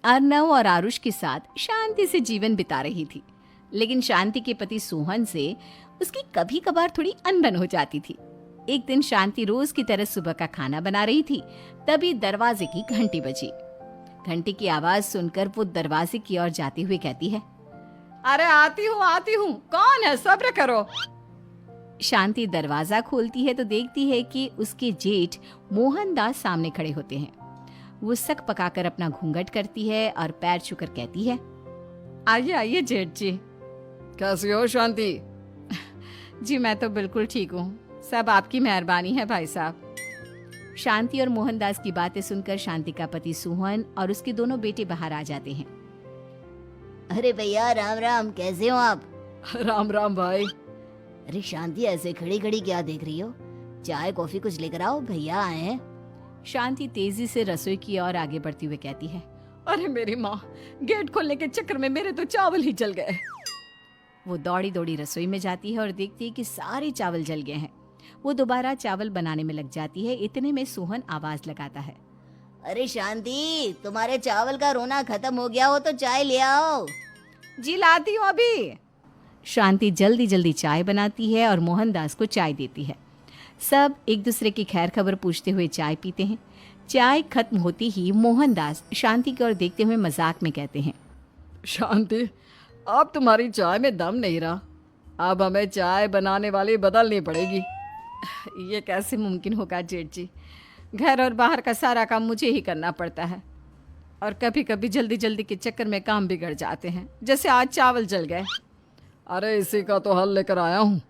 अर्नव और आरुष के साथ शांति से जीवन बिता रही थी। लेकिन शांति के पति सोहन से उसकी कभी कभार थोड़ी अनबन हो जाती थी। एक दिन शांति रोज की तरह सुबह का खाना बना रही थी, तभी दरवाजे की घंटी बजी। घंटी की आवाज सुनकर वो दरवाजे की ओर जाते हुए कहती है, अरे आती हूँ, कौन है, सब्र करो। शांति दरवाजा खोलती है तो देखती है कि उसके जेठ मोहनदास सामने खड़े होते हैं। वो सक पकाकर अपना घूंघट करती है और पैर छूकर कहती है, आइए आइए जेठ जी। कैसी हो शांति? जी मैं तो बिल्कुल ठीक हूँ, सब आपकी मेहरबानी है भाई साहब। शांति और मोहनदास की बातें सुनकर शांति का पति सोहन और उसके दोनों बेटे बाहर आ जाते हैं। अरे भैया राम राम, कैसे हो आप? राम राम भाई। अरे शांति, ऐसे खड़ी खड़ी क्या देख रही हो? चाय कॉफी कुछ लेकर आओ, भैया आए हैं। शांति तेजी से रसोई की ओर आगे बढ़ती हुए कहती है, अरे मेरी माँ, गेट खोलने के चक्कर में मेरे तो चावल ही जल गए। वो दौड़ी दौड़ी रसोई में जाती है और देखती है कि सारे चावल जल गए हैं। वो दोबारा चावल बनाने में लग जाती है। इतने में सोहन आवाज लगाता है, अरे शांति, तुम्हारे चावल का रोना खत्म हो गया हो तो चाय ले आओ। जी लाती हूँ अभी। शांति जल्दी जल्दी चाय बनाती है और मोहनदास को चाय देती है। सब एक दूसरे की खैर खबर पूछते हुए चाय पीते हैं। चाय खत्म होती ही मोहनदास शांति की ओर देखते हुए मजाक में कहते हैं, शांति, अब तुम्हारी चाय में दम नहीं रहा, अब हमें चाय बनाने वाली बदलनी पड़ेगी। ये कैसे मुमकिन होगा जेठ जी, घर और बाहर का सारा काम मुझे ही करना पड़ता है और कभी कभी जल्दी जल्दी के चक्कर में काम बिगड़ जाते हैं, जैसे आज चावल जल गए। अरे इसी का तो हल लेकर आया हूँ।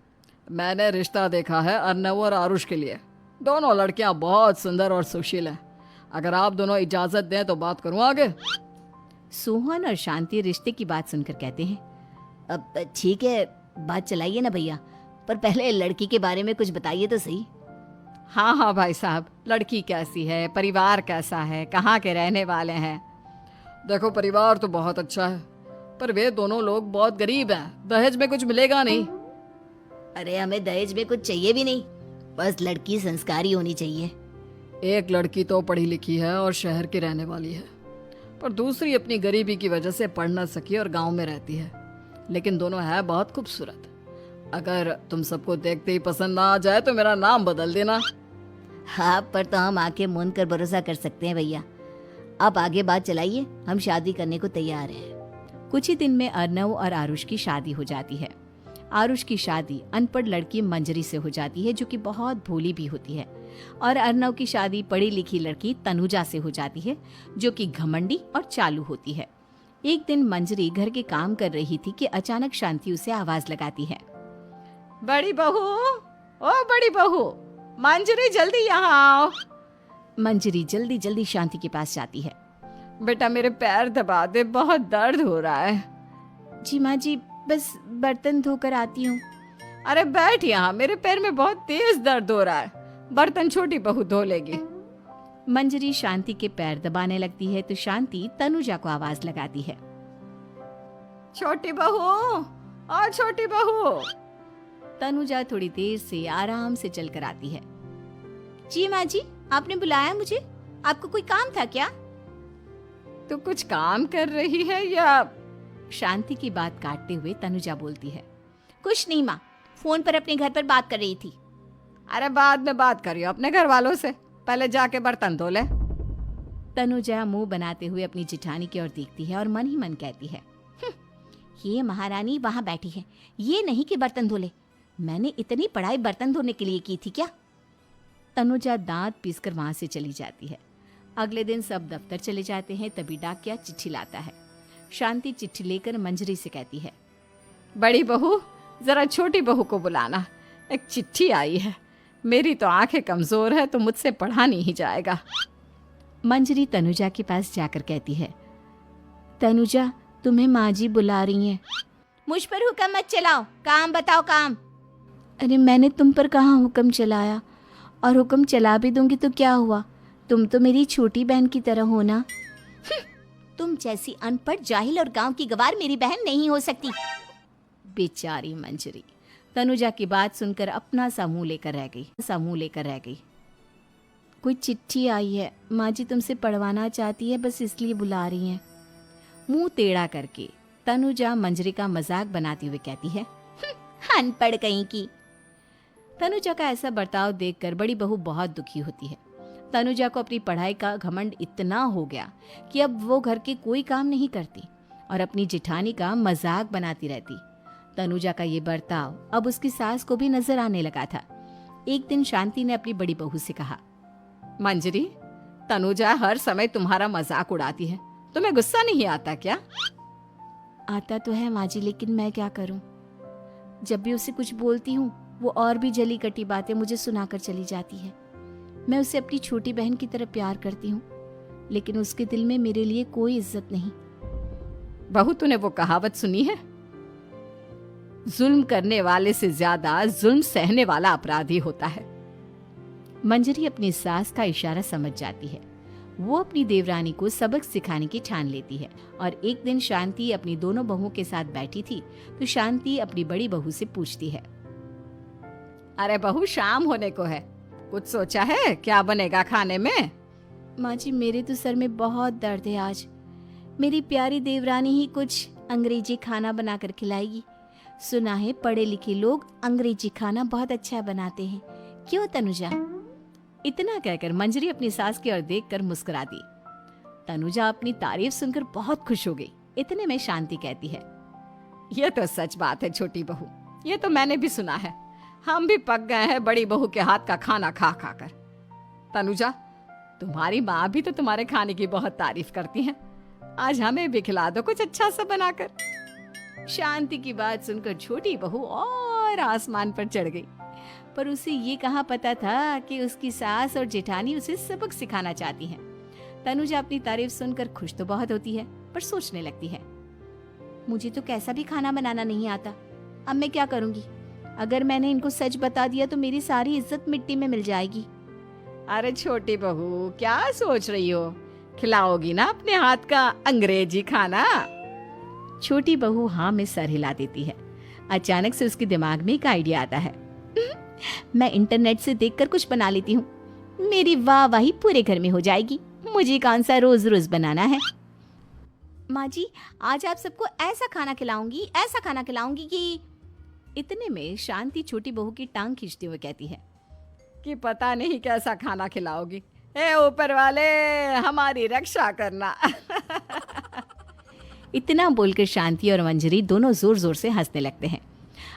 मैंने रिश्ता देखा है अर्नव और आरुष के लिए। दोनों लड़कियाँ बहुत सुंदर और सुशील हैं। अगर आप दोनों इजाज़त दें तो बात करूँ आगे। सोहन और शांति रिश्ते की बात सुनकर कहते हैं, अब ठीक है, बात चलाइए ना भैया, पर पहले लड़की के बारे में कुछ बताइए तो सही। हाँ हाँ भाई साहब, लड़की कैसी है, परिवार कैसा है, कहाँ के रहने वाले हैं? देखो, परिवार तो बहुत अच्छा है, पर वे दोनों लोग बहुत गरीब हैं। दहेज में कुछ मिलेगा नहीं। अरे हमें दहेज में कुछ चाहिए भी नहीं, बस लड़की संस्कारी होनी चाहिए। एक लड़की तो पढ़ी लिखी है और शहर की रहने वाली है, पर दूसरी अपनी गरीबी की वजह से पढ़ न सकी और गांव में रहती है। लेकिन दोनों है बहुत खूबसूरत। अगर तुम सबको देखते ही पसंद ना आ जाए तो मेरा नाम बदल देना। हाँ, पर तो हम आंखें मूंद कर भरोसा कर सकते हैं भैया। आप आगे बात चलाइए, हम शादी करने को तैयार हैं। कुछ ही दिन में अर्नव और आरुष की शादी हो जाती है। आरुष की शादी अनपढ़ लड़की मंजरी से हो जाती है, जो कि बहुत भोली भी होती है, और अर्नव की शादी पढ़ी लिखी लड़की तनुजा से हो जाती है, जो कि घमंडी और चालू होती है। एक दिन मंजरी घर के काम कर रही थी कि अचानक शांति उसे आवाज लगाती है, बड़ी बहू, ओ बड़ी बहू, मंजरी जल्दी यहाँ आओ। मंजरी जल्दी जल्दी शांति के पास जाती है। बेटा मेरे पैर दबा दे, बहुत दर्द हो रहा है। जी माँ जी, बस बर्तन धोकर आती हूँ। अरे बैठ यहाँ, मेरे पैर में बहुत तेज दर्द हो रहा है, बर्तन छोटी बहू धो लेगी। मंजरी शांति के पैर दबाने लगती है तो शांति तनुजा को आवाज लगाती है, छोटी बहू, ओ छोटी बहू। तनुजा थोड़ी देर से आराम से चलकर आती है। जी माँ जी, आपने बुलाया मुझे? आपको कोई काम था क्या? तू कुछ काम कर रही है या? शांति की बात काटते हुए तनुजा बोलती है, कुछ नहीं माँ, फोन पर अपने घर पर बात कर रही थी। अरे बाद में बात करियो अपने घर वालों से, पहले जाके बर्तन धो ले। तनुजा मुंह बनाते हुए अपनी जिठानी की ओर देखती है और मन ही मन कहती है, ये महारानी वहाँ बैठी है, ये नहीं कि बर्तन धो ले। मैंने इतनी पढ़ाई बर्तन धोने के लिए की थी क्या? तनुजा दांत पीसकर वहां से चली जाती है। अगले दिन सब दफ्तर चले जाते हैं, तभी डाकिया चिट्ठी लाता है। शांति चिट्ठी लेकर मंजरी से कहती है, बड़ी बहू, जरा छोटी बहू को बुलाना, एक चिट्ठी आई है। मेरी तो आंखें कमजोर है तो मुझसे पढ़ा नहीं जाएगा। मंजरी तनुजा के पास जाकर कहती है, तनुजा, तुम्हें माँ जी बुला रही हैं। मुझ पर हुक्म मत चलाओ, काम बताओ काम। अरे मैंने तुम पर कहाँ हुक्म चलाया, और हुक्म चला भी दूंगी तो क्या हुआ, तुम तो मेरी छोटी बहन की तरह हो ना। तुम जैसी अनपढ़ जाहिल और गांव की गवार मेरी बहन नहीं हो सकती। बेचारी मंजरी तनुजा की बात सुनकर अपना सा मुंह लेकर रह गई। कोई चिट्ठी आई है, माँ जी तुमसे पढ़वाना चाहती है, बस इसलिए बुला रही हैं। मुंह टेढ़ा करके तनुजा मंजरी का मजाक बनाते हुए कहती है, अनपढ़ कहीं की। तनुजा का ऐसा बर्ताव देखकर बड़ी बहू बहुत दुखी होती है। तनुजा को अपनी पढ़ाई का घमंड इतना हो गया कि अब वो घर के कोई काम नहीं करती और अपनी जेठानी का मजाक बनाती रहती। तनुजा का ये बर्ताव अब उसकी सास को भी नजर आने लगा था। एक दिन शांति ने अपनी बड़ी बहू से कहा, मंजरी, तनुजा हर समय तुम्हारा मजाक उड़ाती है, तुम्हें गुस्सा नहीं आता क्या? आता तो है माँ जी, लेकिन मैं क्या करूं? जब भी उसे कुछ बोलती हूँ वो और भी जली कटी बातें मुझे सुनाकर चली जाती है। मैं उसे अपनी छोटी बहन की तरह प्यार करती हूँ, लेकिन उसके दिल में मेरे लिए कोई इज्जत नहीं। बहू, तूने वो कहावत सुनी है, जुल्म करने वाले से ज्यादा जुल्म सहने वाला अपराधी होता है। मंजरी अपनी सास का इशारा समझ जाती है। वो अपनी देवरानी को सबक सिखाने की ठान लेती है और एक दिन शांति अपनी दोनों बहुओं के साथ बैठी थी तो शांति अपनी बड़ी बहू से पूछती है, अरे बहू, शाम होने को है, कुछ सोचा है क्या बनेगा खाने में? माँ जी, मेरे तो सर में बहुत दर्द है आज। मेरी प्यारी देवरानी ही कुछ अंग्रेजी खाना बनाकर खिलाएगी। सुना है पढ़े लिखे लोग अंग्रेजी खाना बहुत अच्छा बनाते हैं, क्यों तनुजा? इतना कहकर मंजरी अपनी सास की ओर देखकर मुस्कुरा दी। तनुजा अपनी तारीफ सुनकर बहुत खुश हो गई। इतने में शांति कहती है, ये तो सच बात है छोटी बहू, ये तो मैंने भी सुना है। हम भी पक गए हैं बड़ी बहू के हाथ का खाना खा खा कर। तनुजा, तुम्हारी माँ भी तो तुम्हारे खाने की बहुत तारीफ करती हैं। आज हमें भी खिला दो कुछ अच्छा सा बनाकर। शांति की बात सुनकर छोटी बहू और आसमान पर चढ़ गई, पर उसे ये कहाँ पता था कि उसकी सास और जेठानी उसे सबक सिखाना चाहती हैं। तनुजा अपनी तारीफ सुनकर खुश तो बहुत होती है, पर सोचने लगती है, मुझे तो कैसा भी खाना बनाना नहीं आता। अब मैं क्या करूंगी? अगर मैंने इनको सच बता दिया तो मेरी सारी इज्जत मिट्टी में मिल जाएगी। अरे छोटी बहू, क्या सोच रही हो? खिलाओगी ना अपने हाथ का अंग्रेजी खाना? छोटी बहू हाँ में सर हिला देती है। अचानक से उसके दिमाग में एक आइडिया आता है। मैं इंटरनेट से देखकर कुछ बना लेती हूँ, मेरी वाहवाही पूरे घर में हो जाएगी। मुझे कौन सा रोज रोज बनाना है। माँ जी, आज आप सबको ऐसा खाना खिलाऊंगी कि। इतने में शांति छोटी बहू की टांग खींचते हुए कहती है कि पता नहीं कैसा खाना खिलाओगी। ए ऊपर वाले, हमारी रक्षा करना। इतना बोलकर शांति और मंजरी दोनों जोर जोर से हंसने लगते हैं।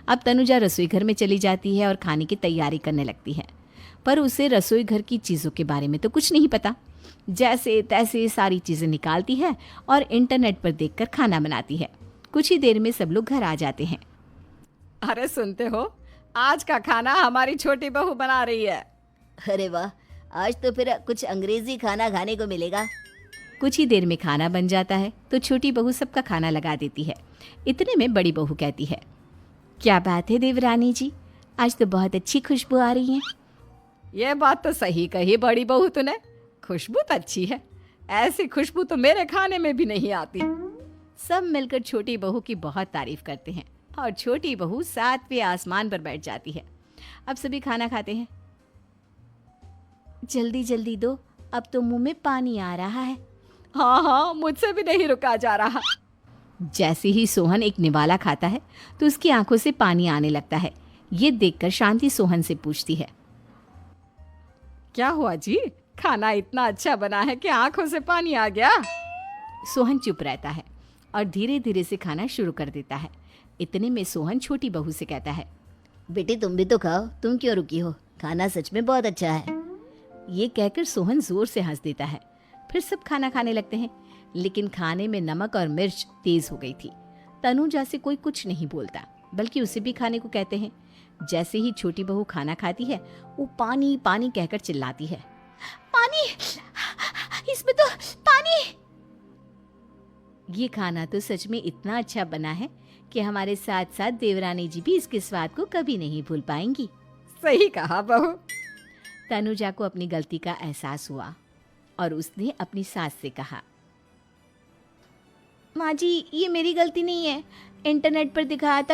अब तनुजा रसोई घर में चली जाती है और खाने की तैयारी करने लगती है, पर उसे रसोई घर की चीज़ों के बारे में तो कुछ नहीं पता। जैसे तैसे सारी चीज़ें निकालती है और इंटरनेट पर देखकर खाना बनाती है। कुछ ही देर में सब लोग घर आ जाते हैं। अरे सुनते हो, आज का खाना हमारी छोटी बहू बना रही है। अरे वाह, आज तो फिर कुछ अंग्रेजी खाना खाने को मिलेगा। कुछ ही देर में खाना बन जाता है तो छोटी बहू सबका खाना लगा देती है। इतने में बड़ी बहू कहती है, क्या बात है देवरानी जी, आज तो बहुत अच्छी खुशबू आ रही है। ये बात तो सही कही बड़ी बहू तूने, खुशबू तो अच्छी है। ऐसी खुशबू तो मेरे खाने में भी नहीं आती। सब मिलकर छोटी बहू की बहुत तारीफ करते हैं और छोटी बहू 7वें आसमान पर बैठ जाती है। अब सभी खाना खाते हैं। जल्दी जल्दी दो, अब तो मुंह में पानी आ रहा है। हाँ हाँ, मुझसे भी नहीं रुका जा रहा। जैसे ही सोहन एक निवाला खाता है तो उसकी आंखों से पानी आने लगता है। ये देखकर शांति सोहन से पूछती है, क्या हुआ जी, खाना इतना अच्छा बना है कि आंखों से पानी आ गया? सोहन चुप रहता है और धीरे धीरे से खाना शुरू कर देता है। इतने में सोहन छोटी बहू से कहता है, बेटी तुम भी तो खाओ, तुम क्यों रुकी हो? खाना सच में बहुत अच्छा है। ये कहकर सोहन जोर से हंस देता है। फिर सब खाना खाने लगते हैं, लेकिन खाने में नमक और मिर्च तेज हो गई थी। तनुजा से कोई कुछ नहीं बोलता, बल्कि उसे भी खाने को कहते हैं। जैसे ही छोटी बहू खाना खाती है वो पानी पानी कहकर चिल्लाती है, पानी, इसमें तो पानी। ये खाना तो सच में इतना अच्छा बना है कि हमारे साथ साथ देवरानी जी भी इसके स्वाद को कभी नहीं भूल पाएंगी। सही कहा बहू। तनुजा को अपनी गलती का एहसास हुआ और उसने अपनी सास से कहा, माँ जी, ये मेरी गलती नहीं है। इंटरनेट पर दिखाया था